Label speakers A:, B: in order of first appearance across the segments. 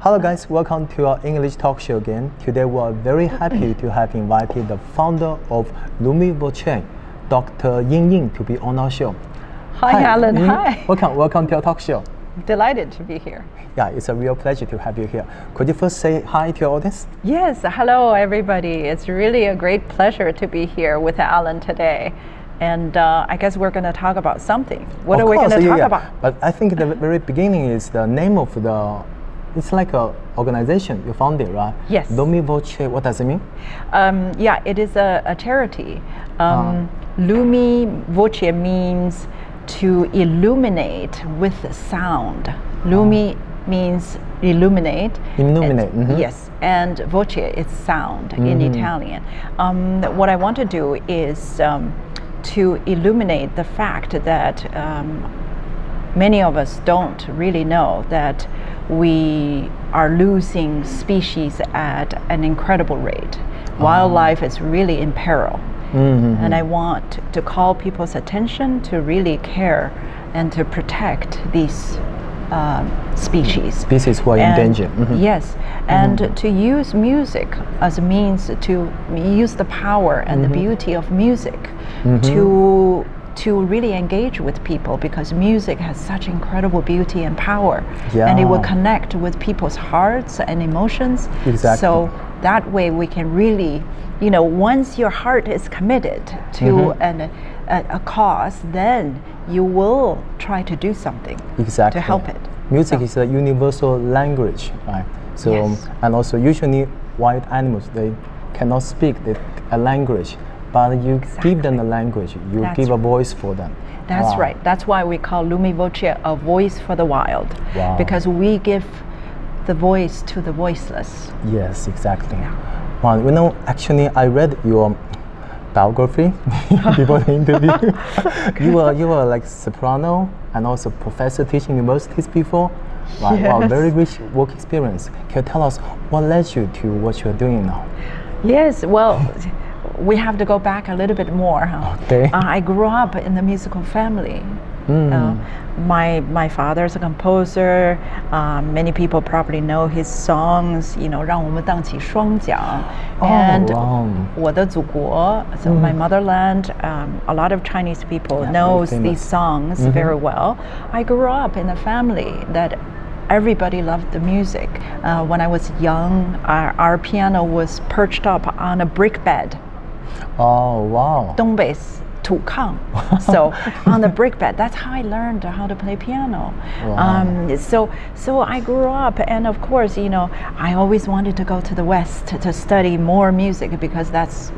A: Hello guys, welcome to our English talk show again. Today we are very happy to have invited the founder of Lumi Voce, Dr. Ying Ying, to be on our show.
B: Hi Alan, hi.
A: Welcome to our talk show.
B: Delighted to be here.
A: Yeah, it's a real pleasure to have you here. Could you first say hi to your audience?
B: Yes, hello everybody. It's really a great pleasure to be here with Alan today. And I guess we're going to talk about something. What are we going to talk about?
A: But I think the very beginning is the name of it's like an organization you founded, right?
B: Yes.
A: Lumi Voce, what does it mean?
B: Yeah, it is a charity. Lumi Voce means to illuminate with sound. Lumi means illuminate.
A: Illuminate.
B: Yes, and voce is sound in Italian. What I want to do is to illuminate the fact that many of us don't really know that we are losing species at an incredible rate. Wildlife is really in peril. And I want to call people's attention to really care and to protect these species
A: who are in danger.
B: Yes, and to use music as a means to use the power and the beauty of music to really engage with people, because music has such incredible beauty and power, and it will connect with people's hearts and emotions.
A: Exactly.
B: So that way we can really, once your heart is committed to a cause, then you will try to do something to help it.
A: Music is a universal language, right? So, and also usually wild animals, they cannot speak a language, but you give them a language, you give a voice for them.
B: That's right. That's why we call Lumi Voce a voice for the wild, because we give the voice to the voiceless.
A: Yes, exactly. Well, actually I read your biography before the interview. You were like soprano and also professor teaching universities before. Right? Wow, very rich work experience. Can you tell us what led you to what you're doing now?
B: Yes, well, we have to go back a little bit more.
A: Okay.
B: I grew up in a musical family. My father is a composer. Many people probably know his songs, 让我们荡起双桨 and 我的祖国. So my motherland, a lot of Chinese people knows these songs very well. I grew up in a family that everybody loved the music. When I was young, our piano was perched up on a brick bed.
A: Oh, wow.
B: 东北土炕. So on the brick bed, that's how I learned how to play piano. So I grew up, and of course, I always wanted to go to the West to study more music, because that's,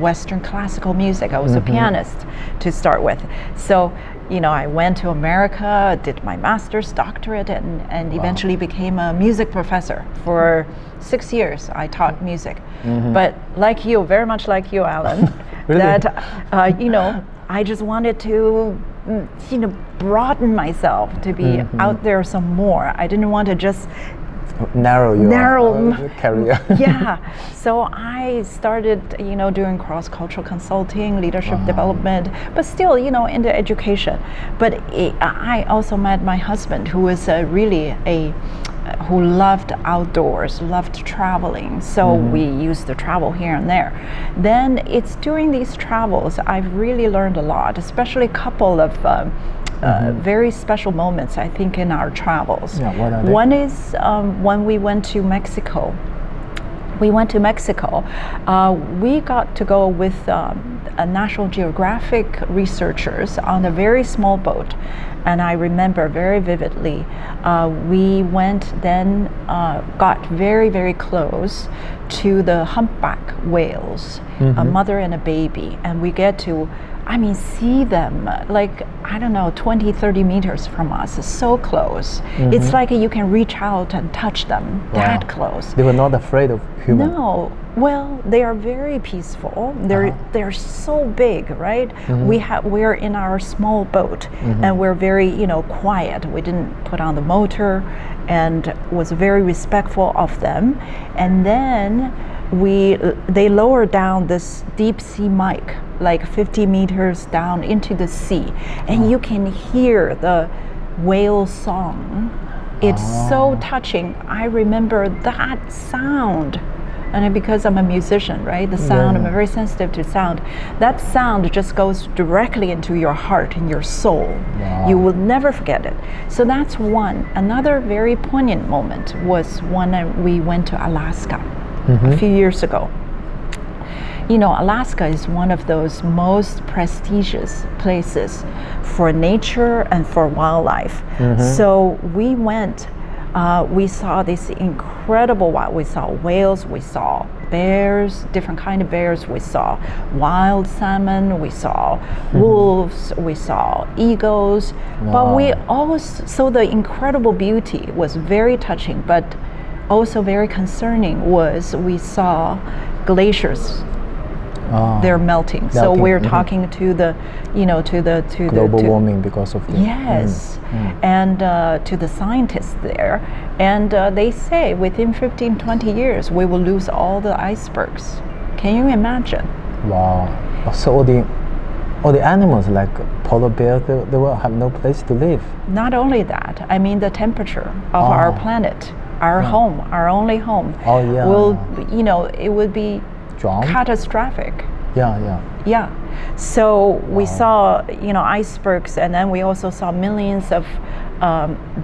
B: Western classical music. I was a pianist to start with. So, I went to America, did my master's, doctorate, and eventually became a music professor. For 6 years, I taught music. But like you, very much like you, Alan,
A: really?
B: That, I just wanted to, broaden myself, to be out there some more. I didn't want to just
A: narrow your career.
B: Yeah, so I started, doing cross-cultural consulting, leadership development, but still, in the education. But I also met my husband, who was who loved outdoors, loved traveling. So we used to travel here and there. Then it's during these travels I've really learned a lot, especially a couple of very special moments, I think, in our travels.
A: Yeah, what are they?
B: One is when we went to Mexico. We got to go with National Geographic researchers on a very small boat. And I remember very vividly, we went then, got very, very close to the humpback whales, a mother and a baby. And we get to, see them like, 20, 30 meters from us, so close. It's like you can reach out and touch them, that close.
A: They were not afraid of humans?
B: No. Well, they are very peaceful. They're so big, right? We're in our small boat, and we're very, quiet. We didn't put on the motor, and was very respectful of them. And then they lowered down this deep sea mic, like 50 meters down into the sea, and you can hear the whale song It's so touching. I remember that sound. And because I'm a musician, right? The sound, I'm very sensitive to sound. That sound just goes directly into your heart and your soul.
A: Wow.
B: You will never forget it. So that's one. Another very poignant moment was when we went to Alaska a few years ago. You know, Alaska is one of those most prestigious places for nature and for wildlife. So we went, we saw this incredible wild. We saw whales, we saw bears, different kind of bears. We saw wild salmon, we saw wolves, we saw eagles.
A: Wow.
B: But we also, so the incredible beauty was very touching, but also very concerning was we saw glaciers. They're melting. So we're talking to the, you know, to
A: global warming because of the
B: and to the scientists there, and they say within 15-20 years we will lose all the icebergs. Can you imagine?
A: Wow. So all the animals like polar bears, they will have no place to live.
B: Not only that, I mean the temperature of our planet, our home, our only home, will, you know, it would be catastrophic.
A: Yeah.
B: So we saw, you know, icebergs, and then we also saw millions of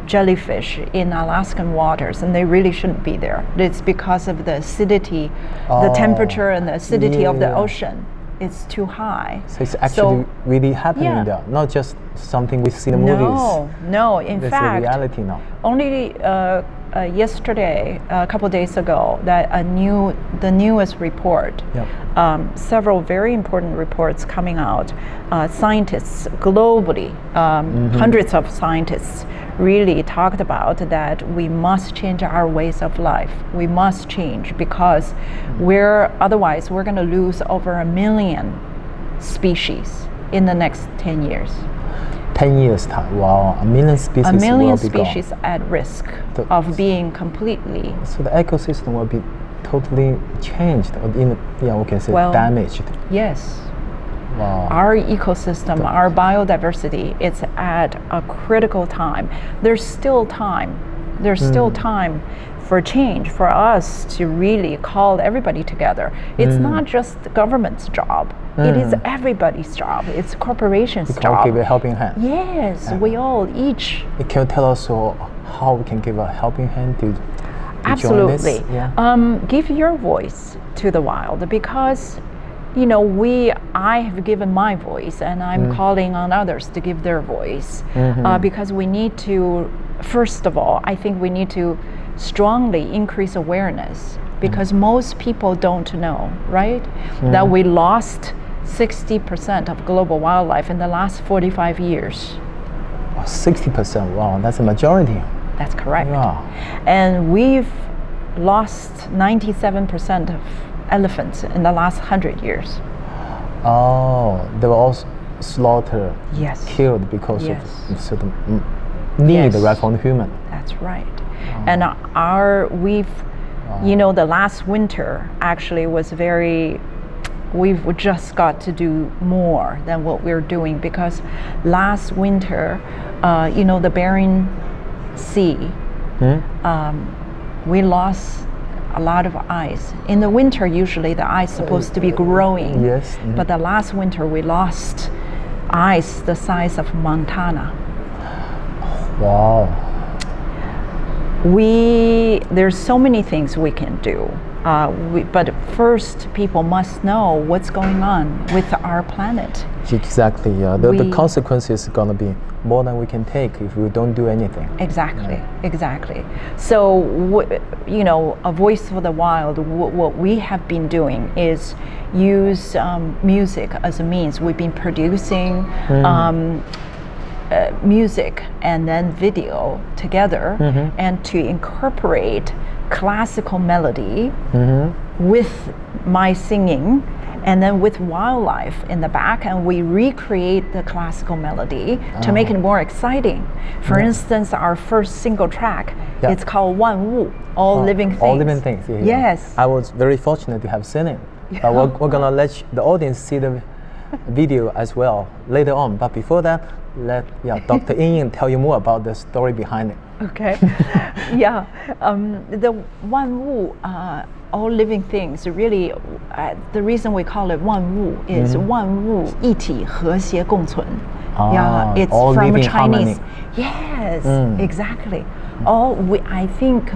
B: jellyfish in Alaskan waters, and they really shouldn't be there. It's because of the acidity, the temperature and the acidity of the ocean. It's too high.
A: So it's actually really happening there, not just something we see in the movies.
B: No. In fact,
A: it's a reality now.
B: Only yesterday, a couple of days ago, that the newest report, several very important reports coming out. Scientists globally, hundreds of scientists really talked about that we must change our ways of life. We must change because otherwise we're going to lose over 1 million species in the next 10 years.
A: 10 years time, wow, 1 million species.
B: 1 million
A: will be
B: species
A: gone.
B: at risk of being completely.
A: So the ecosystem will be totally changed, or we can say damaged.
B: Yes.
A: Wow.
B: Our ecosystem, our biodiversity, it's at a critical time. There's still time. There's still time for change, for us to really call everybody together. It's not just the government's job. It is everybody's job. It's corporations' job.
A: All give a helping hand.
B: Yes, we all each.
A: Can you tell us how we can give a helping hand to
B: Absolutely.
A: join this? Yeah.
B: Give your voice to the wild, because you know, I have given my voice, and I'm calling on others to give their voice, because we need to, first of all, I think we need to strongly increase awareness, because most people don't know, right? That we lost 60% of global wildlife in the last 45 years.
A: 60%, wow, that's a majority.
B: That's correct.
A: Yeah.
B: And we've lost 97% of elephants in the last 100 years.
A: Oh, they were all slaughtered, killed because of certain need right from the human.
B: That's right. And you know, the last winter actually was we've just got to do more than what we're doing, because last winter, you know, the Bering Sea, we lost a lot of ice. In the winter, usually the ice is supposed to be growing.
A: Yes.
B: But the last winter, we lost ice the size of Montana.
A: Wow.
B: There's so many things we can do. But first, people must know what's going on with our planet.
A: Exactly, yeah. The consequences are going to be more than we can take if we don't do anything.
B: Exactly. So, you know, A Voice for the Wild, what we have been doing is use music as a means. We've been producing music and then video together, and to incorporate classical melody with my singing, and then with wildlife in the back, and we recreate the classical melody to make it more exciting. For instance, our first single track, it's called Wan Wu, All Living Things.
A: All Living Things, yeah.
B: Yes.
A: I was very fortunate to have seen it. But we're going to let the audience see the video as well later on. But before that, let Dr. Ying Ying tell you more about the story behind it.
B: Okay. Yeah. The one wu, all living things, really, the reason we call it one wu is one wu 一体和谐共存. Yeah, it's
A: all
B: from
A: living
B: Chinese.
A: harmony.
B: Yes, exactly. I think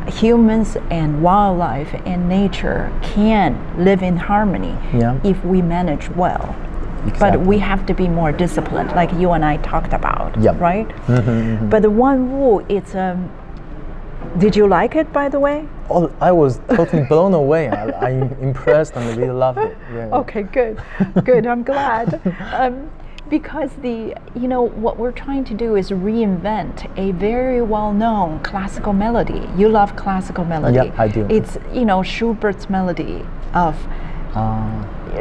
B: humans and wildlife and nature can live in harmony if we manage well.
A: Exactly.
B: But we have to be more disciplined, like you and I talked about,
A: Yep.
B: right? But the one wu, it's did you like it, by the way?
A: Oh, I was totally blown away. I'm impressed and really loved it. Yeah.
B: Okay, good, good. I'm glad. Because what we're trying to do is reinvent a very well-known classical melody. You love classical melody.
A: Yeah, I do.
B: It's Schubert's melody of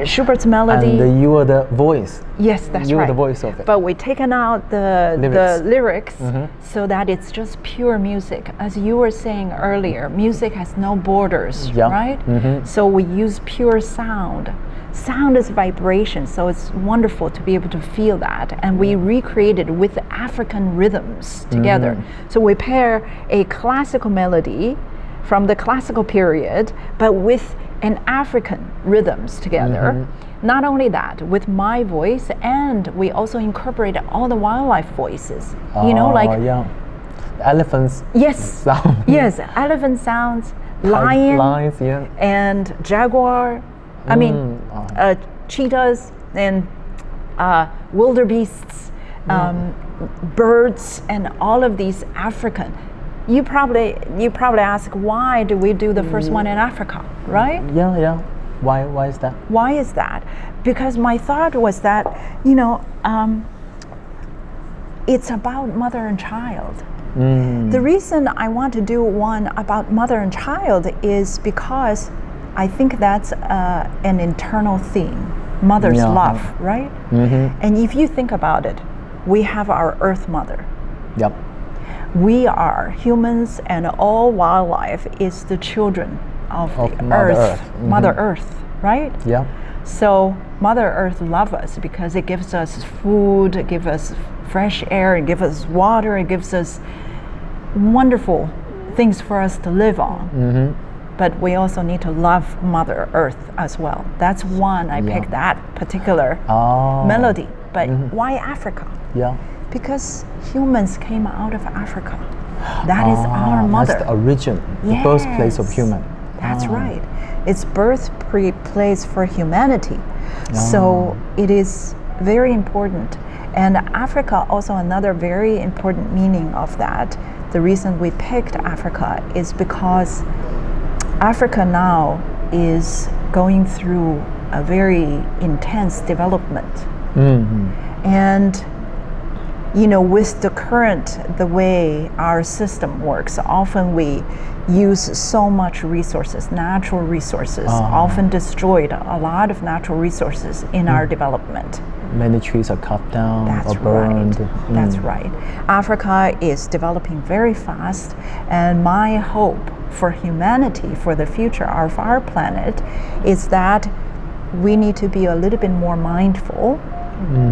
B: Schubert's melody.
A: And you were the voice.
B: Yes, that's
A: you
B: right.
A: were the voice of it.
B: But we've taken out the lyrics so that it's just pure music. As you were saying earlier, music has no borders, right? So we use pure sound. Sound is vibration, so it's wonderful to be able to feel that. And we recreated with African rhythms together. So we pair a classical melody from the classical period, but with an African rhythms together. Not only that, with my voice, and we also incorporated all the wildlife voices.
A: Elephants.
B: Yes.
A: Sound.
B: Yes, elephant sounds, lion,
A: lions,
B: and jaguar. Cheetahs and wildebeests, birds, and all of these African. You probably ask, why do we do the first one in Africa, right?
A: Yeah. Why is that?
B: Why is that? Because my thought was that, it's about mother and child. The reason I want to do one about mother and child is because I think that's an internal theme, mother's love, right? And if you think about it, we have our Earth Mother.
A: Yep.
B: We are humans, and all wildlife is the children of the Earth. Mother Earth, right?
A: Yeah.
B: So Mother Earth loves us because it gives us food, it gives us fresh air, it gives us water, it gives us wonderful things for us to live on. But we also need to love Mother Earth as well. That's one I picked that particular melody. But why Africa?
A: Yeah.
B: Because humans came out of Africa. That is our mother.
A: That's the origin, the birthplace of human.
B: That's right. It's birthplace for humanity. So it is very important. And Africa, also another very important meaning of that. The reason we picked Africa is because Africa now is going through a very intense development. And with the way our system works, often we use so much resources, natural resources, often destroyed a lot of natural resources in our development.
A: Many trees are cut down
B: That's
A: or burned.
B: Right. That's right. Africa is developing very fast, and my hope for humanity, for the future of our planet, is that we need to be a little bit more mindful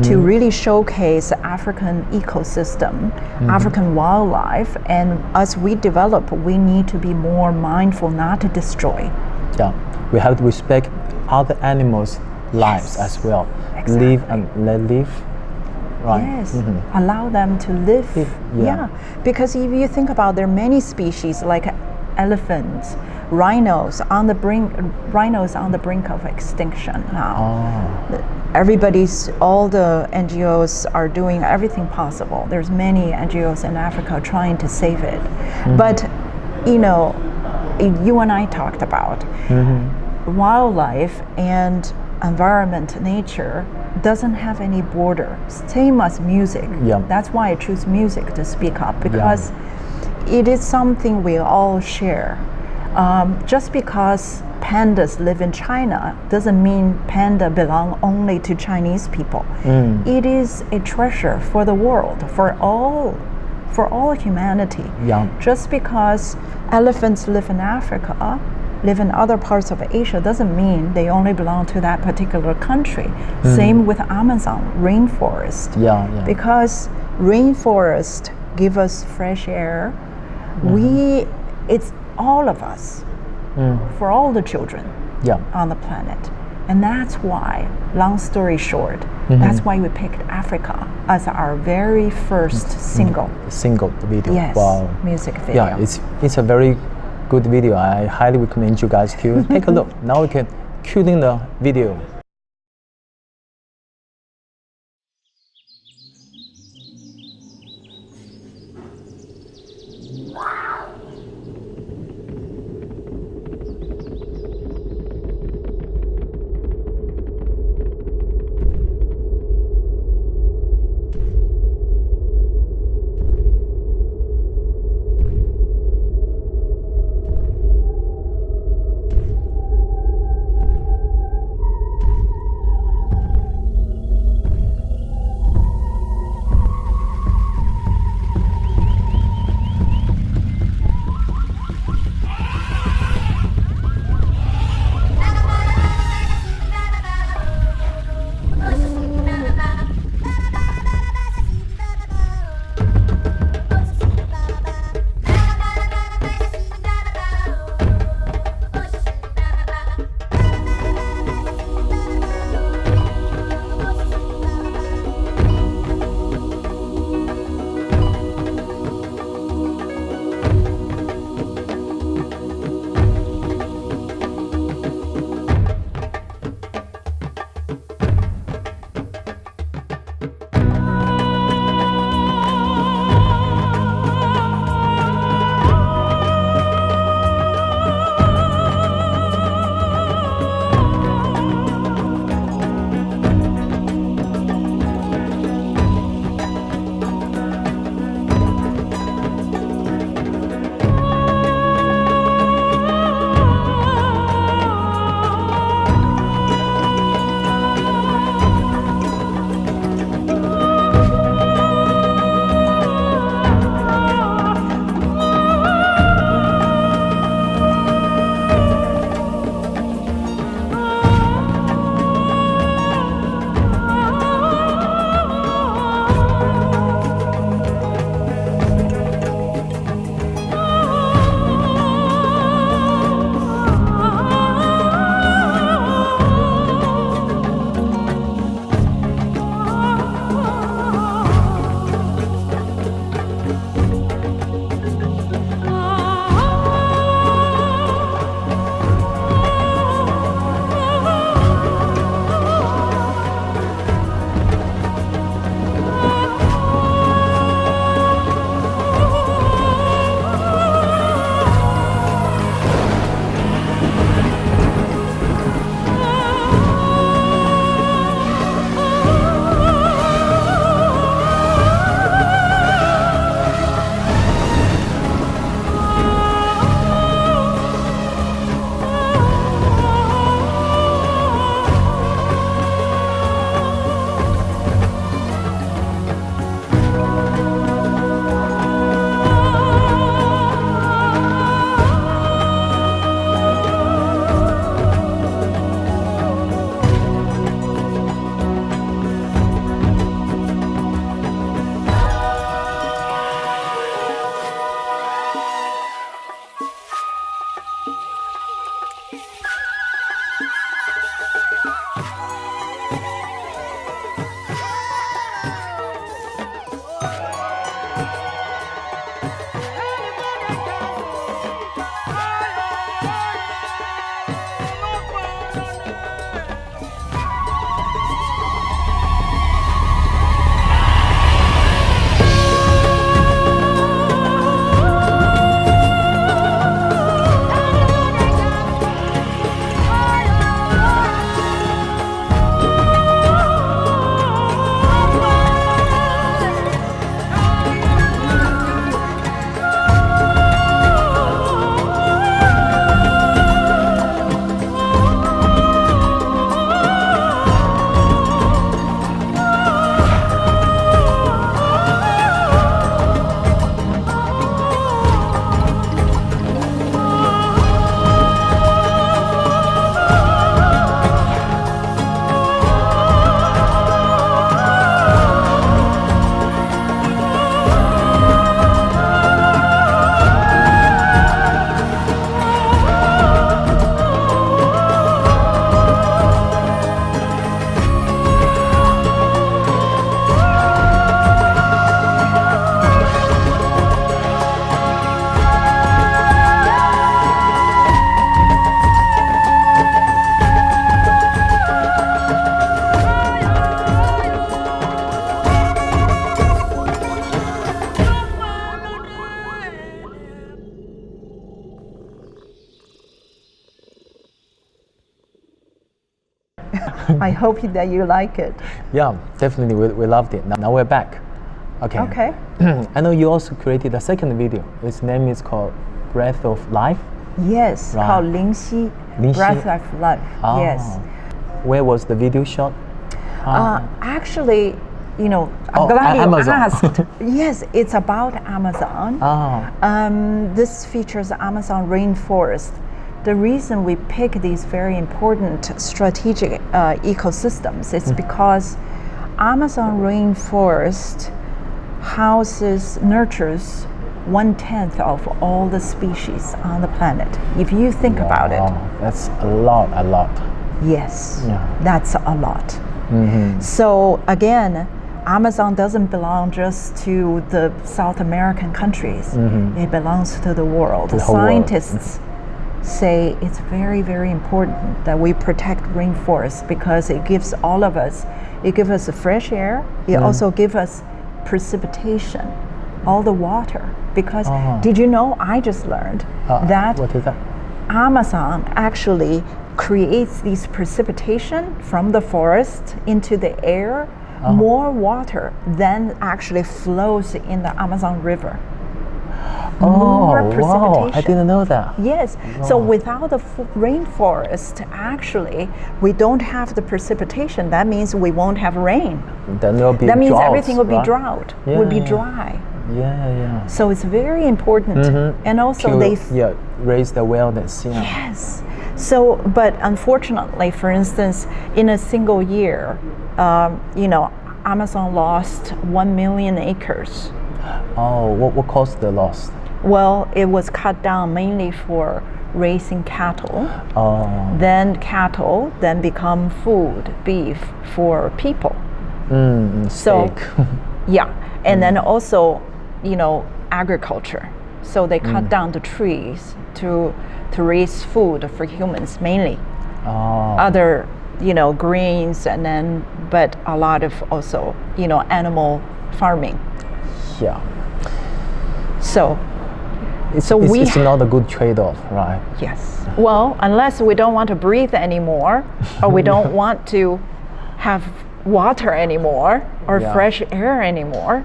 B: to really showcase African ecosystem, African wildlife, and as we develop, we need to be more mindful not to destroy.
A: Yeah, we have to respect other animals' lives as well.
B: Exactly.
A: Live and let live. Right.
B: Yes, allow them to live. Because if you think about, there are many species like elephants, rhinos on the brink of extinction now. All the NGOs are doing everything possible. There's many NGOs in Africa trying to save it. But you and I talked about wildlife and environment, nature doesn't have any border. Same as music. That's why I choose music to speak up, because it is something we all share. Just because pandas live in China doesn't mean panda belong only to Chinese people. It is a treasure for the world, for all humanity. Just because elephants live in Africa, live in other parts of Asia, doesn't mean they only belong to that particular country. Same with Amazon rainforest. Because rainforest give us fresh air. It's all of us, for all the children on the planet. And that's why, long story short, that's why we picked Africa as our very first single
A: video.
B: Yes,
A: Wow.
B: music video.
A: Yeah, it's a very good video. I highly recommend you guys to take a look. Now we can cue in the video.
B: I hope that you like it.
A: Yeah, definitely we loved it. Now we're back. Okay.
B: Okay.
A: I know you also created a second video. Its name is called Breath of Life.
B: Yes,
A: Right.
B: called 灵犀, Breath of Life.
A: Oh.
B: Yes.
A: Where was the video shot?
B: Actually, I'm glad you
A: Amazon.
B: asked. Yes, it's about Amazon. This features Amazon rainforest. The reason we pick these very important strategic ecosystems is because Amazon rainforest nurtures 1/10 of all the species on the planet. If you think about it.
A: That's a lot.
B: Yes,
A: Yeah.
B: that's a lot. So again, Amazon doesn't belong just to the South American countries. It belongs to the world.
A: The whole world.
B: Scientists say it's very, very important that we protect rainforests because it gives all of us, it gives us fresh air. It also gives us precipitation, all the water. Because did you know, I just learned that
A: What is that?
B: Amazon actually creates these precipitation from the forest into the air, more water than actually flows in the Amazon River. More precipitation.
A: Wow, I didn't know that.
B: Yes, so without the rainforest, actually, we don't have the precipitation. That means we won't have rain.
A: Then there'll be
B: That means
A: droughts,
B: everything will be
A: right?
B: drought,
A: Yeah,
B: will be
A: yeah.
B: dry.
A: Yeah.
B: So it's very important. And also they
A: raise the wellness. Yeah.
B: Yes. So, but unfortunately, for instance, in a single year, Amazon lost 1 million acres.
A: Oh, what caused the loss?
B: Well, it was cut down mainly for raising cattle. Then cattle then become food, beef for people. So,
A: Steak.
B: yeah, and then also, agriculture. So they cut down the trees to raise food for humans mainly. Other, greens and then, but a lot of also, animal farming.
A: Yeah.
B: So
A: It's
B: we
A: not a good trade-off, right?
B: yes. Well, unless we don't want to breathe anymore, or we don't want to have water anymore, or fresh air anymore,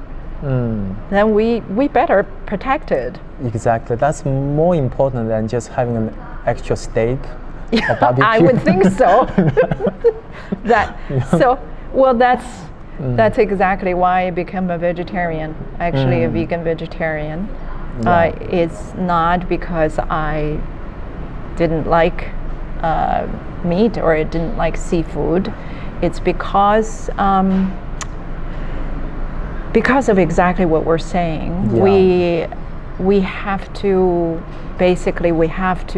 B: then we better protect it.
A: Exactly. That's more important than just having an extra steak or barbecue.
B: I would think so. That's exactly why I became a vegetarian. Actually, a vegan vegetarian. It's not because I didn't like meat or I didn't like seafood. It's because of exactly what we're saying. We have to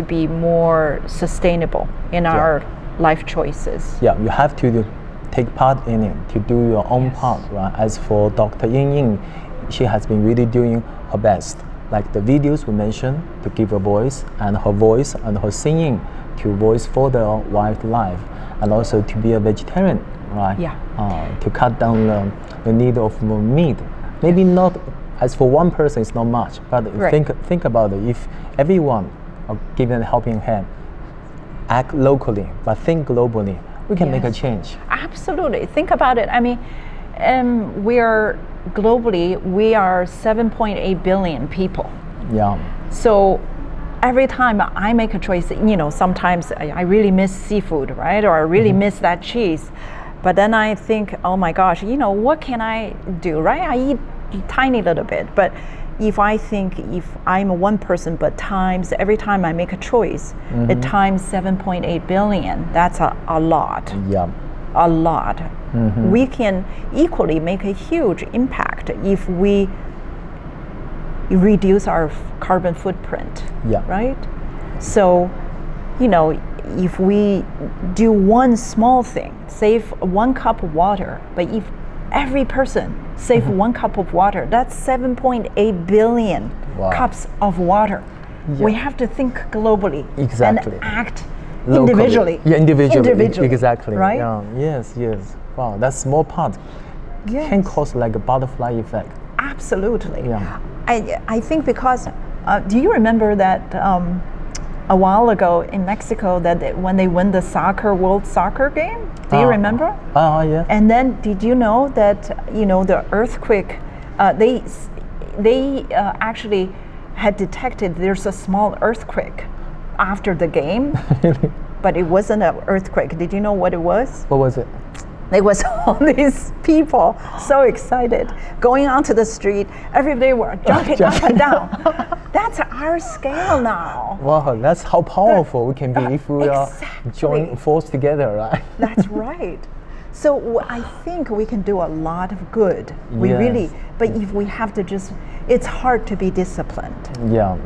B: be more sustainable in our life choices.
A: Yeah, you have to take part in it, to do your own part, right? As for Dr. Ying, she has been really doing her best. Like the videos we mentioned, to give a voice, and her voice and her singing to voice for the wildlife, and also to be a vegetarian, right?
B: Yeah.
A: To cut down the need of meat. Maybe not, as for one person, it's not much, but think about it. If everyone are given a helping hand, act locally, but think globally, we can make a change.
B: Absolutely. Think about it. I mean, we are 7.8 billion people.
A: Yeah.
B: So every time I make a choice, sometimes I really miss seafood, right? Or I really miss that cheese. But then I think, oh my gosh, what can I do, right? I eat a tiny little bit. But if I'm one person, but every time I make a choice, it times 7.8 billion, that's a lot.
A: Yeah.
B: A lot. We can equally make a huge impact if we reduce our carbon footprint.
A: Yeah.
B: Right? So, if we do one small thing, save 1 cup of water, but if every person save 1 cup of water, that's 7.8 billion cups of water. Yeah. We have to think globally and act locally. Individually.
A: Yeah, individually. Exactly.
B: Right?
A: Yes. Wow, that small part can cause like a butterfly effect.
B: Absolutely.
A: Yeah.
B: I think because, do you remember that a while ago in Mexico that when they win the World Soccer game. Do you remember?
A: Yeah.
B: And then did you know that the earthquake? They actually had detected there's a small earthquake after the game.
A: Really?
B: But it wasn't an earthquake. Did you know what it was?
A: What was it?
B: It was all these people so excited going onto the street. Every day were jumping up and down. That's our scale now.
A: Wow, that's how powerful we can be if we are join force together, right?
B: That's right. So I think we can do a lot of good. We
A: Yes.
B: really, but if we have to just, it's hard to be disciplined.
A: Yeah.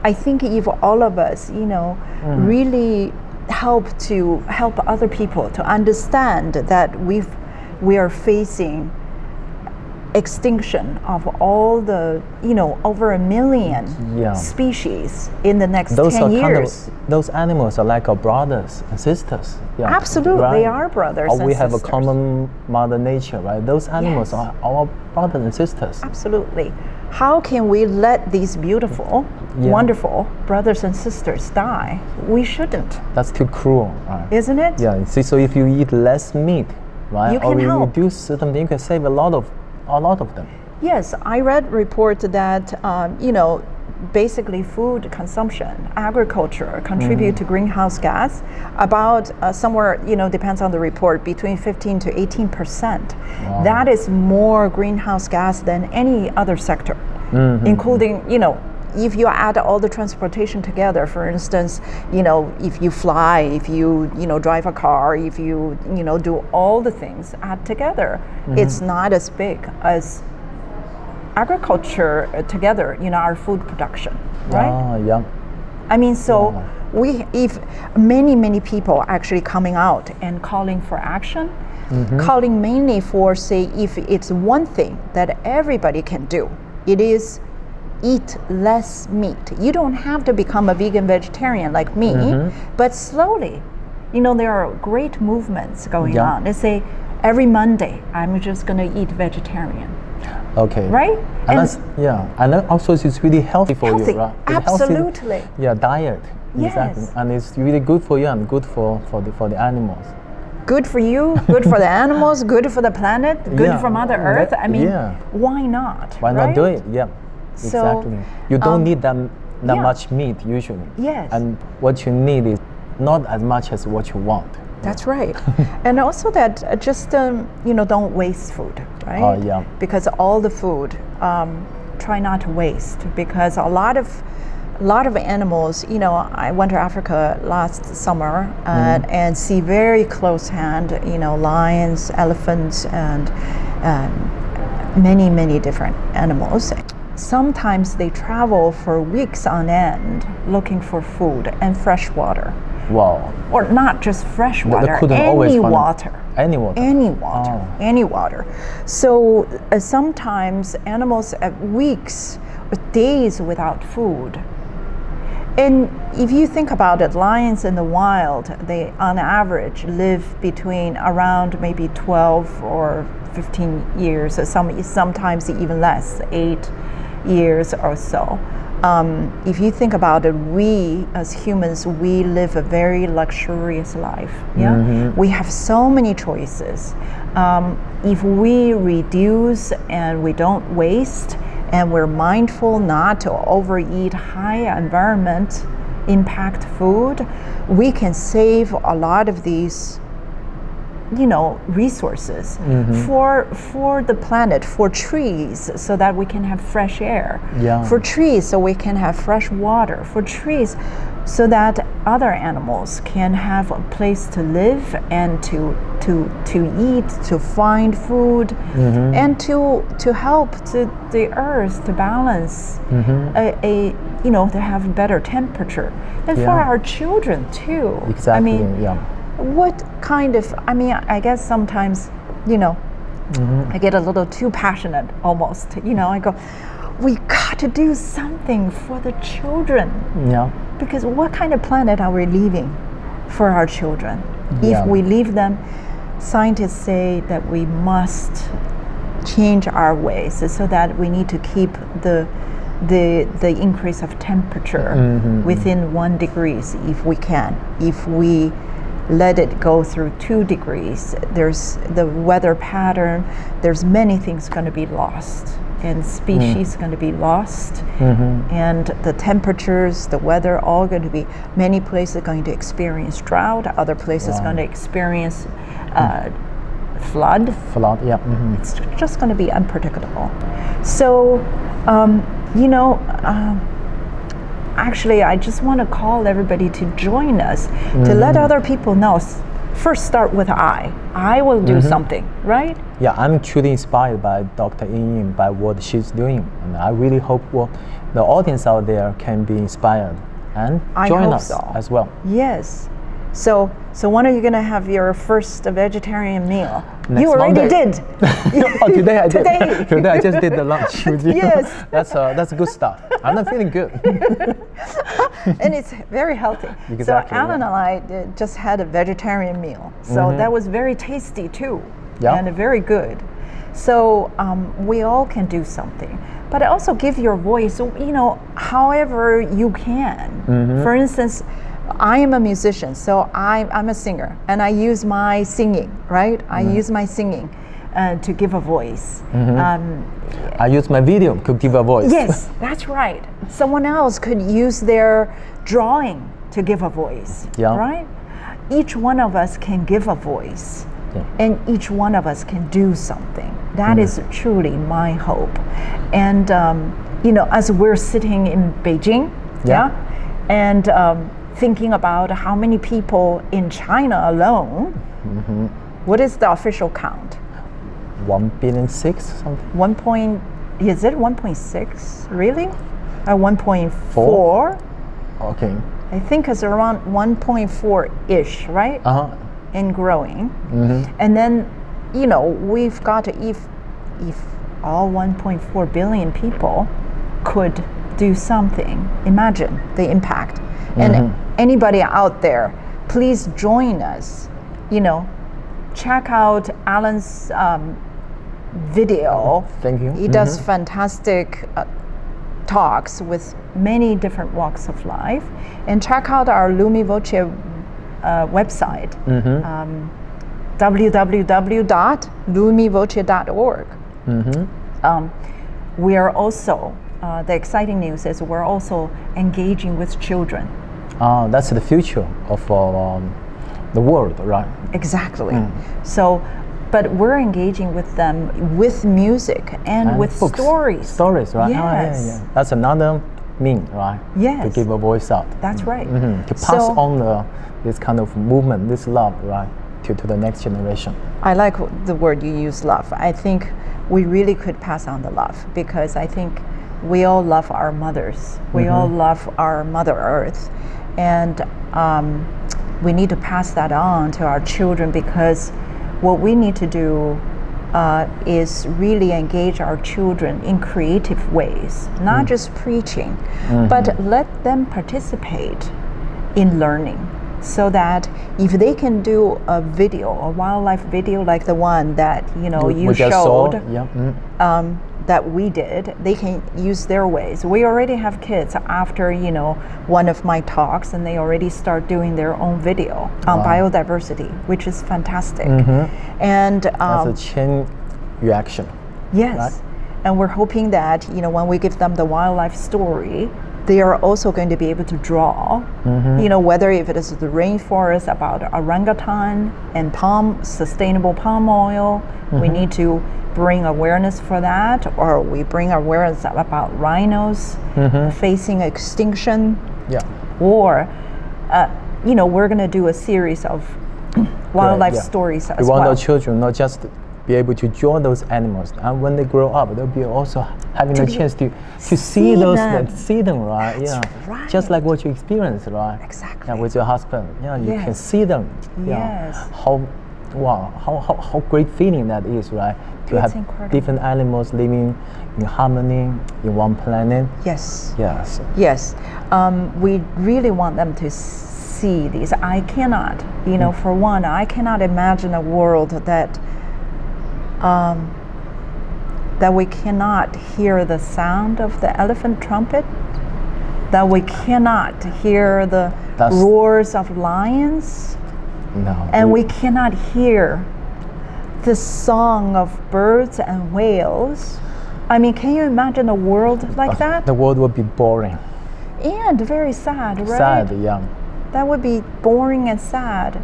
B: I think if all of us, really help other people to understand that we are facing extinction of all the over 1 million species in the next 10 years.
A: Those animals are like our brothers and sisters. Yeah,
B: Absolutely,
A: right?
B: they are brothers and
A: We have
B: sisters.
A: a common mother nature, right? Those animals
B: Yes.
A: are our brothers and sisters.
B: Absolutely. How can we let these beautiful, wonderful brothers and sisters die? We shouldn't.
A: That's too cruel, right?
B: Isn't it?
A: Yeah. See, so if you eat less meat, right,
B: You
A: or
B: can
A: you
B: help.
A: reduce certain things, you can save a lot of them.
B: Yes, I read report that basically food consumption, agriculture contribute to greenhouse gas about somewhere depends on the report between 15 to 18%.
A: Wow.
B: That is more greenhouse gas than any other sector, including if you add all the transportation together, for instance, if you fly, if you drive a car, if you do all the things add together, it's not as big as agriculture together, our food production, right?
A: Yeah.
B: I mean, so if many people actually coming out and calling for action, calling mainly for, say, if it's one thing that everybody can do, it is eat less meat. You don't have to become a vegan vegetarian like me, but slowly, there are great movements going on. They say every Monday I'm just going to eat vegetarian.
A: Okay.
B: Right?
A: And that's, and then also it's really healthy for
B: Healthy.
A: you, right? It's
B: Absolutely.
A: Healthy, diet.
B: Yes.
A: Exactly. And it's really good for you and good for the animals.
B: Good for you, good for the animals, good for the planet, good for Mother Earth. I mean, why not?
A: Why not do it? Yeah.
B: So,
A: exactly. You don't need that much meat usually.
B: Yes.
A: And what you need is not as much as what you want.
B: That's right. And also that just don't waste food, right?
A: Oh, yeah.
B: Because all the food, try not to waste, because a lot of animals, I went to Africa last summer and see very close hand, lions, elephants, and many different animals. Sometimes they travel for weeks on end looking for food and fresh water.
A: Wow.
B: Or not just fresh water,
A: Any
B: water.
A: Oh.
B: Any water. So sometimes animals have weeks or days without food. And if you think about it, lions in the wild, they on average live between around maybe 12 or 15 years, or sometimes even less, 8 years or so. If you think about it, we as humans, we live a very luxurious life. Yeah, we have so many choices. If we reduce and we don't waste, and we're mindful not to overeat high environment impact food, we can save a lot of these resources for the planet, for trees, so that we can have fresh air, for trees so we can have fresh water, for trees so that other animals can have a place to live and to eat, to find food, and to help the earth to balance to have better temperature, and for our children too.
A: Exactly.
B: What kind of, I guess sometimes, I get a little too passionate almost. I go, we got to do something for the children.
A: Yeah.
B: Because what kind of planet are we leaving for our children? If we leave them, scientists say that we must change our ways, so that we need to keep the the increase of temperature within 1 degree if we can. If we let it go through 2 degrees, there's the weather pattern, there's many things going to be lost, and species going to be lost, and the temperatures, the weather, all going to be, many places going to experience drought, other places going to experience flood.
A: Yeah.
B: It's just going to be unpredictable. So, actually, I just want to call everybody to join us, to let other people know. First, start with I will do something, right?
A: Yeah, I'm truly inspired by Dr. Ying, by what she's doing, and I really hope the audience out there can be inspired and join us as well.
B: Yes. So when are you going to have your first vegetarian meal?
A: Next
B: you already
A: Monday.
B: did.
A: Today I did.
B: Today.
A: Today I just did the lunch with you.
B: Yes.
A: That's good stuff. I'm not feeling good.
B: And it's very healthy.
A: Exactly,
B: so Alan and I just had a vegetarian meal. So that was very tasty too.
A: Yeah.
B: And very good. So we all can do something. But also give your voice, however you can. For instance, I am a musician, so I'm a singer, and I use my singing, right? I use my singing to give a voice.
A: I use my video to give a voice.
B: Yes, that's right. Someone else could use their drawing to give a voice, right? Each one of us can give a voice, and each one of us can do something. That is truly my hope. And, as we're sitting in Beijing, and thinking about how many people in China alone, what is the official count?
A: 1.6 billion something.
B: Is it 1.6 really? 1.4?
A: Okay.
B: I think it's around 1.4-ish, right? And growing. And then, we've got to, if all 1.4 billion people could do something, imagine the impact. And anybody out there, please join us. Check out Alan's video.
A: Thank you.
B: He does fantastic talks with many different walks of life. And check out our Lumi Voce website, www.lumivoce.org. We are also, the exciting news is we're also engaging with children.
A: That's the future of the world, right?
B: Exactly. So, but we're engaging with them with music and with
A: books.
B: Stories.
A: Stories, right?
B: Yes.
A: That's another mean, right?
B: Yes.
A: To give a voice out.
B: That's right.
A: To pass on this kind of movement, this love, right, to the next generation.
B: I like the word you use, love. I think we really could pass on the love, because I think we all love our mothers. We all love our Mother Earth. And we need to pass that on to our children, because what we need to do is really engage our children in creative ways, not just preaching, but let them participate in learning, so that if they can do a wildlife video like the one that you showed, that we did, they can use their ways. We already have kids after one of my talks, and they already start doing their own video on biodiversity, which is fantastic. And
A: that's a chain reaction.
B: Yes,
A: right?
B: And we're hoping that when we give them the wildlife story, they are also going to be able to draw, whether if it is the rainforest about orangutan and sustainable palm oil, we need to bring awareness for that, or we bring awareness about rhinos facing extinction, or we're going to do a series of wildlife stories as well.
A: We want our children not just be able to join those animals, and when they grow up, they'll be also having a chance to see them, right?
B: That's right.
A: Just like what you experienced, right?
B: Exactly.
A: With your husband, you can see them.
B: Yes.
A: How great feeling that is, right? To
B: It's
A: have
B: incredible.
A: different animals living in harmony in one planet.
B: Yes.
A: Yes.
B: Yes. We really want them to see these. I cannot, for one, I cannot imagine a world that that we cannot hear the sound of the elephant trumpet, that we cannot hear the roars of lions, and we cannot hear the song of birds and whales. I mean, can you imagine a world like that?
A: The world would be boring.
B: And very sad, right?
A: Sad, yeah.
B: That would be boring and sad.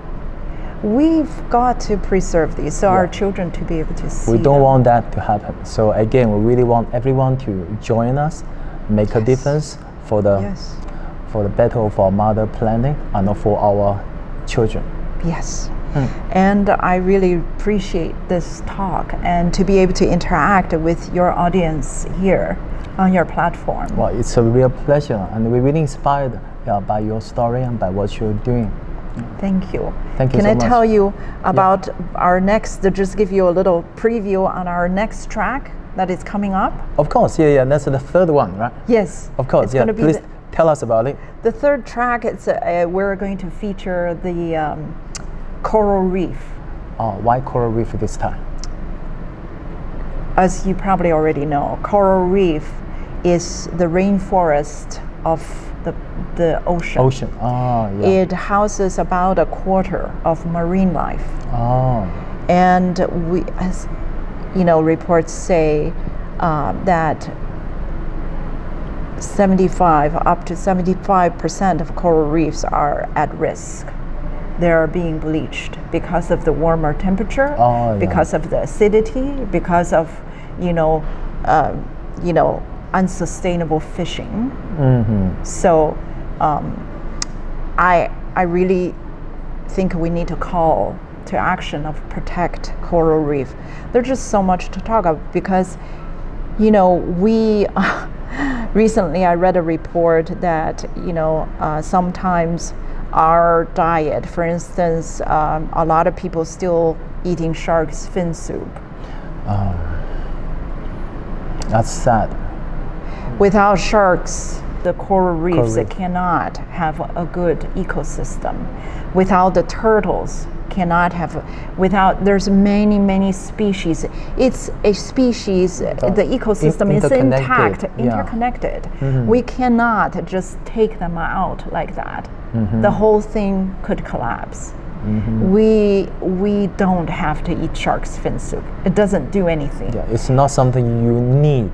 B: We've got to preserve these so our children to be able to see
A: We don't
B: them.
A: want that to happen. So again, we really want everyone to join us, make a difference for the battle for our mother planet and for our children.
B: Yes. And I really appreciate this talk and to be able to interact with your audience here on your platform.
A: Well, it's a real pleasure, and we're really inspired by your story and by what you're doing.
B: Thank you.
A: Thank you
B: Can
A: so
B: I
A: much.
B: tell you about our next, to just give you a little preview on our next track that is coming up?
A: Of course, that's the third one, right?
B: Yes.
A: Of course,
B: It's gonna be
A: please tell us about it.
B: The third track, it's we're going to feature the Coral Reef.
A: Why Coral Reef this time?
B: As you probably already know, Coral Reef is the rainforest of the ocean.
A: Ocean.
B: It houses about a quarter of marine life. And we, as reports say that 75% of coral reefs are at risk. They are being bleached because of the warmer temperature, because of the acidity, because of unsustainable fishing. So I really think we need to call to action of protect coral reef. There's just so much to talk about because we recently I read a report that sometimes our diet, for instance, a lot of people still eating shark's fin soup.
A: That's sad.
B: Without sharks, the coral reefs cannot have a good ecosystem. Without the turtles, cannot have. There's many species. It's a species. The ecosystem is intact, interconnected. We cannot just take them out like that. The whole thing could collapse. We don't have to eat shark's fin soup. It doesn't do anything.
A: It's not something you need.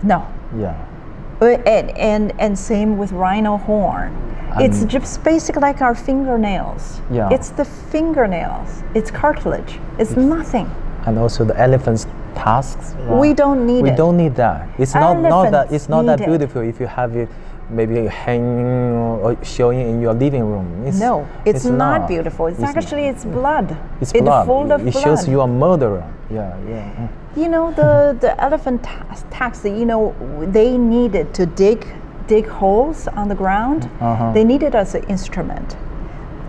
B: No. And same with Rhino Horn. It's just basically like our fingernails. It's the fingernails. It's cartilage. It's nothing.
A: And also the elephant's tusks. Right?
B: We don't need it.
A: We don't need that. It's not that beautiful if you have it maybe hanging or showing in your living room. It's
B: not beautiful. It's blood.
A: It's blood.
B: Full of blood.
A: It shows you are a murderer.
B: The elephant tusks. They needed to dig holes on the ground. They need it as an instrument.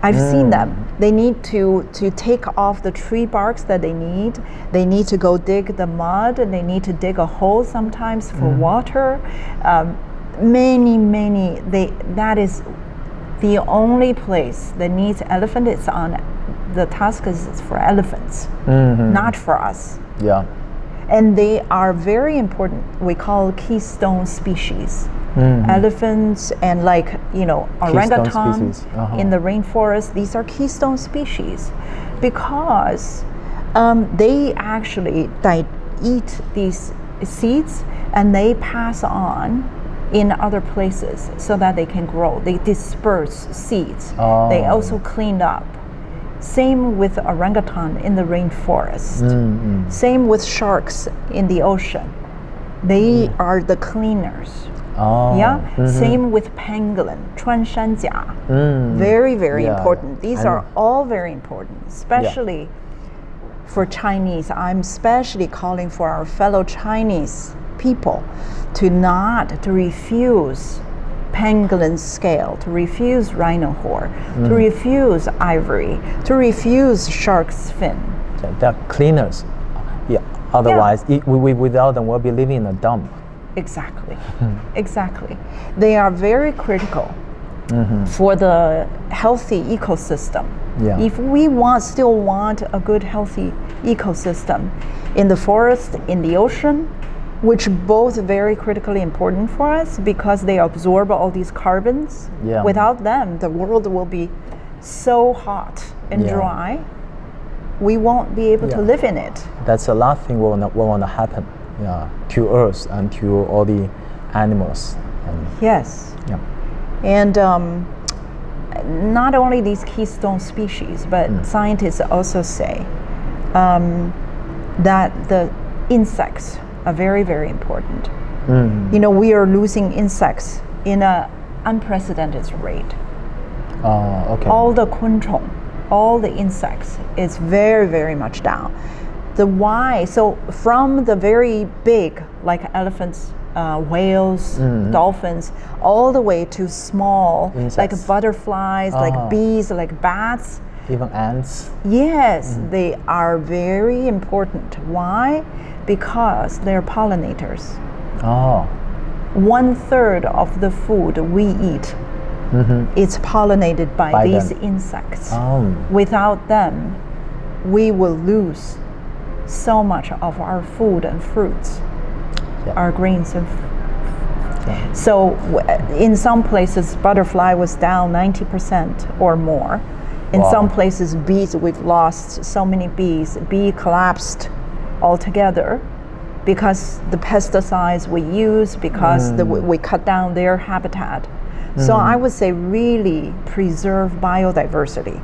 B: I've seen them. They need to take off the tree barks that they need. They need to go dig the mud, and they need to dig a hole sometimes for water. Many. That is the only place that needs elephant. It's on the tusk is for elephants, not for us. And they are very important. We call keystone species. Elephants and orangutan in the rainforest. These are keystone species because they actually eat these seeds and they pass on in other places so that they can grow. They disperse seeds. They also clean up. Same with orangutan in the rainforest. Same with sharks in the ocean. They are the cleaners. Same with pangolin, 穿山甲. Very important. These are all very important, especially for Chinese. I'm especially calling for our fellow Chinese people to refuse pangolin scale, to refuse rhino horn, to refuse ivory, to refuse shark's fin.
A: They're cleaners. Otherwise, without them, we'll be living in a dump. Exactly. They are very critical for the healthy ecosystem. If we still want a good healthy ecosystem in the forest, in the ocean,
B: which both very critically important for us because they absorb all these carbons.
A: Yeah.
B: Without them, the world will be so hot and dry. We won't be able to live in it.
A: That's the last thing we want to happen to us and to all the animals.
B: Yes.
A: Yeah.
B: And not only these keystone species, but scientists also say that the insects are very, very important. You know, we are losing insects in an unprecedented rate.
A: Okay.
B: All the kunchong, all the insects is very, very much down. The why, so from the very big, like elephants, whales, dolphins, all the way to small,
A: insects.
B: like butterflies, like bees, like bats.
A: Even ants.
B: Yes, they are very important. Why? Because they're pollinators. 1/3 of the food we eat is pollinated by these insects. Without them, we will lose so much of our food and fruits, our grains and so in some places butterfly was down 90% or more. In some places bees, we've lost so many bees. Bee collapsed altogether because the pesticides we use, because we cut down their habitat. So I would say really preserve biodiversity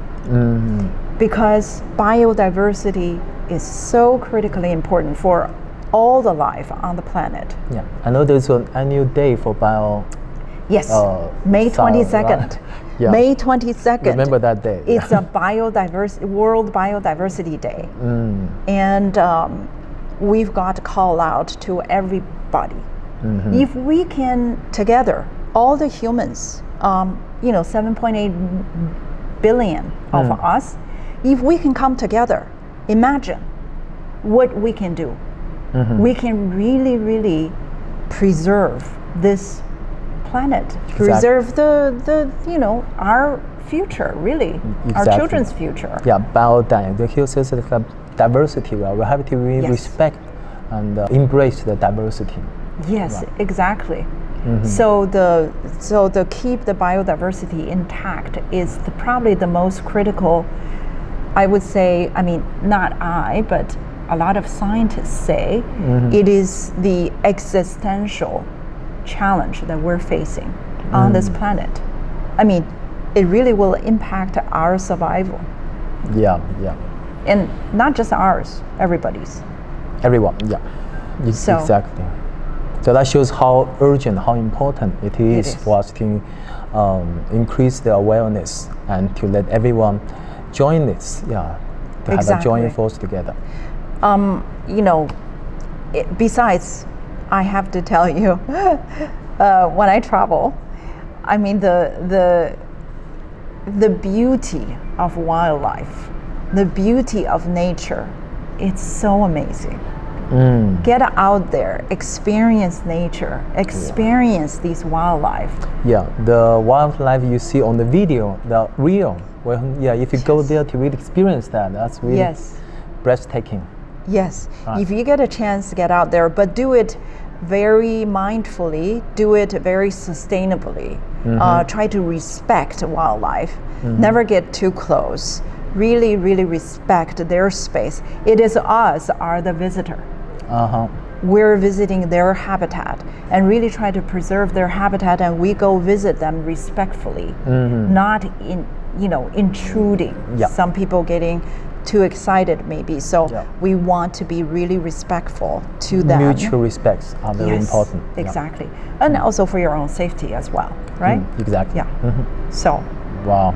B: because biodiversity is so critically important for all the life on the planet.
A: Yeah, I know there's an annual day for
B: Yes, May 22nd.
A: Yeah.
B: May 22nd.
A: Remember that day.
B: It's a World Biodiversity Day. And we've got to call out to everybody. If we can together, all the humans, 7.8 billion of us, if we can come together, imagine what we can do. We can really, really preserve this planet, preserve the our future, really, our children's future.
A: Yeah, diversity. We have to respect and embrace the diversity.
B: Yes, exactly. So the keep the biodiversity intact is probably the most critical. I would say, I mean, not I, but a lot of scientists say it is the existential challenge that we're facing on this planet. I mean, it really will impact our survival.
A: Yeah.
B: And not just ours, everybody's.
A: Everyone, exactly. So that shows how urgent, how important it is for us to increase the awareness and to let everyone join this, to have a joint force together. Besides,
B: I have to tell you, when I travel, I mean the beauty of wildlife, the beauty of nature, it's so amazing. Get out there, experience nature, experience these wildlife. Yeah, the wildlife you see on the video, the real. Well, if you go there to really experience that, that's really breathtaking. Yes, if you get a chance to get out there, but do it very mindfully, do it very sustainably. Try to respect wildlife, never get too close. Really, really respect their space. It is us, are the visitor. We're visiting their habitat and really try to preserve their habitat, and we go visit them respectfully, not intruding. Some people getting too excited maybe, so we want to be really respectful to them. Mutual respects are very important. Exactly. And also for your own safety as well, right? Exactly. So. Wow.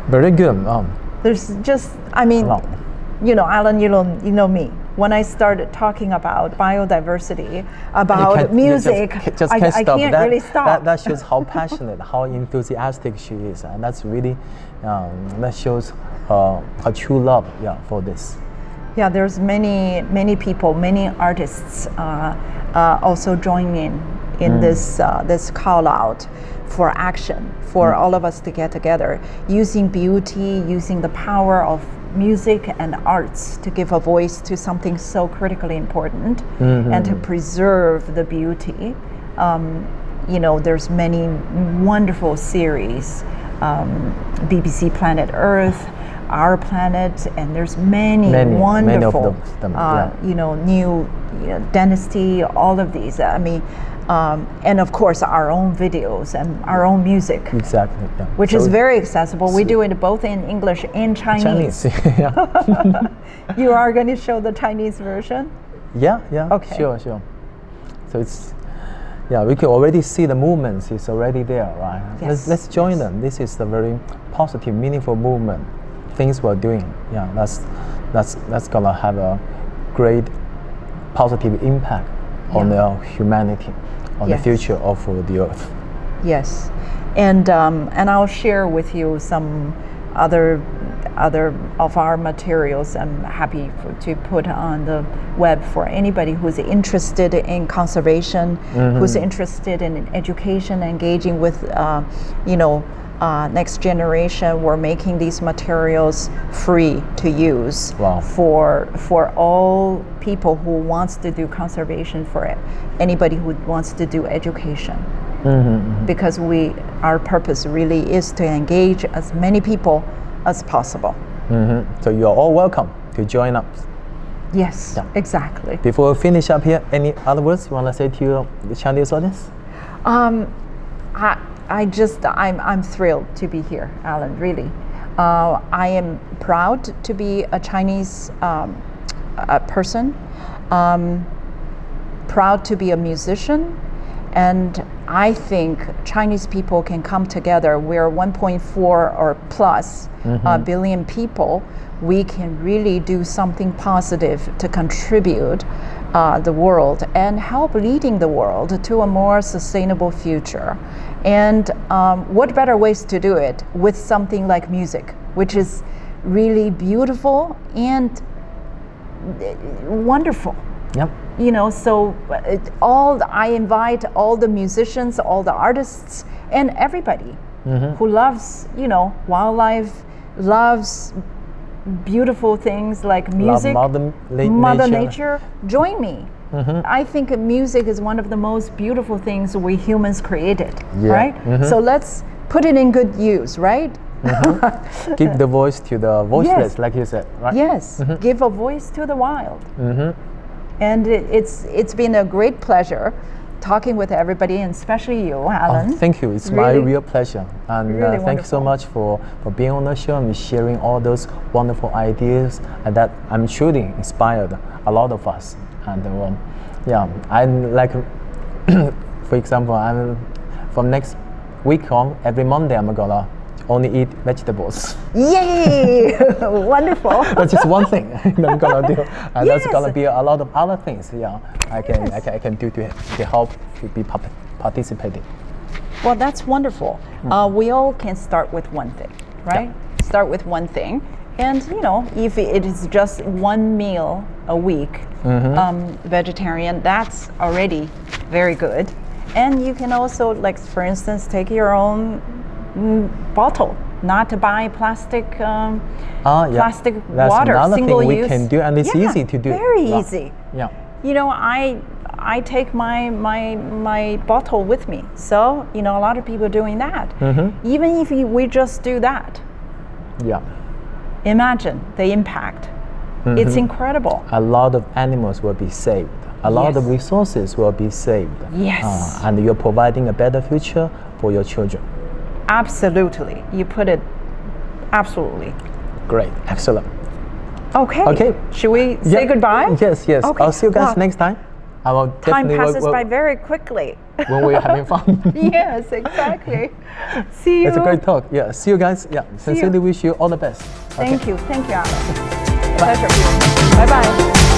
B: Very good. There's just, I mean, Alan, you know me. When I started talking about biodiversity, about music, I can't really stop. That shows how passionate, how enthusiastic she is, and that's really that shows her true love, for this. Yeah, there's many people, many artists also joining in this call out for action, for all of us to get together, using beauty, using the power of music and arts to give a voice to something so critically important and to preserve the beauty. There's many wonderful series, BBC Planet Earth, Our Planet, and there's many wonderful,
A: many of them,
B: new Dynasty, all of these. And of course our own videos and our own music.
A: Exactly. Yeah.
B: Which is very accessible. We do it both in English and Chinese.
A: Yeah.
B: You are going to show the Chinese version?
A: Yeah.
B: Okay.
A: Sure. So we can already see the movements. It's already there, right?
B: Yes.
A: Let's join them. This is a very positive, meaningful movement. Things we're doing. Yeah, that's gonna have a great positive impact on the humanity, on the future of the earth.
B: Yes, and I'll share with you some other of our materials. I'm happy to put on the web for anybody who's interested in conservation, who's interested in education, engaging with next generation. We're making these materials free to use for all people who wants to do conservation, for anybody who wants to do education. Because our purpose really is to engage as many people as possible.
A: So you are all welcome to join us.
B: Yes, exactly.
A: Before we finish up here, any other words you want to say to the Chinese audience?
B: I'm thrilled to be here, Alan, really. I am proud to be a Chinese person, proud to be a musician, and I think Chinese people can come together. We're 1.4 or plus billion people. We can really do something positive to contribute the world and help leading the world to a more sustainable future. And what better ways to do it with something like music, which is really beautiful and wonderful.
A: Yep.
B: So I invite all the musicians, all the artists, and everybody who loves, wildlife, loves beautiful things like music, Mother Nature, join me. I think music is one of the most beautiful things we humans created, right? So let's put it in good use, right?
A: Give the voice to the voiceless, like you said, right?
B: Yes, give a voice to the wild. And it's been a great pleasure talking with everybody, and especially you, Alan.
A: Thank you. It's my real pleasure. And
B: really
A: thank you so much for being on the show and sharing all those wonderful ideas, and that I'm truly inspired a lot of us. And I'm like, for example, I'm from next week on, every Monday I'm gonna only eat vegetables.
B: Yay! Wonderful.
A: That's just one thing I'm gonna do, and there's gonna be a lot of other things. I can do to help to be participating.
B: Well, that's wonderful. We all can start with one thing, right? Yeah. Start with one thing, and if it is just one meal a week, vegetarian, that's already very good. And you can also, like, for instance, take your own bottle, not to buy plastic plastic
A: That's
B: water,
A: another
B: single
A: thing
B: use.
A: We can do, and it's easy to do.
B: Very easy.
A: Yeah.
B: I take my bottle with me, so a lot of people are doing that. Even if we just do that, imagine the impact. It's incredible.
A: A lot of animals will be saved. A lot of resources will be saved.
B: Yes.
A: And you're providing a better future for your children.
B: Absolutely. You put it absolutely.
A: Great. Excellent.
B: Okay. Should we say goodbye?
A: Yes. Okay. I'll see you guys next time. I will
B: Time passes by very quickly.
A: When we're having fun.
B: Yes, exactly. See you.
A: It's a great talk. Yeah. See you guys. Yeah. Sincerely wish you all the best.
B: Thank you. Thank you, Alan. Pleasure. Bye-bye.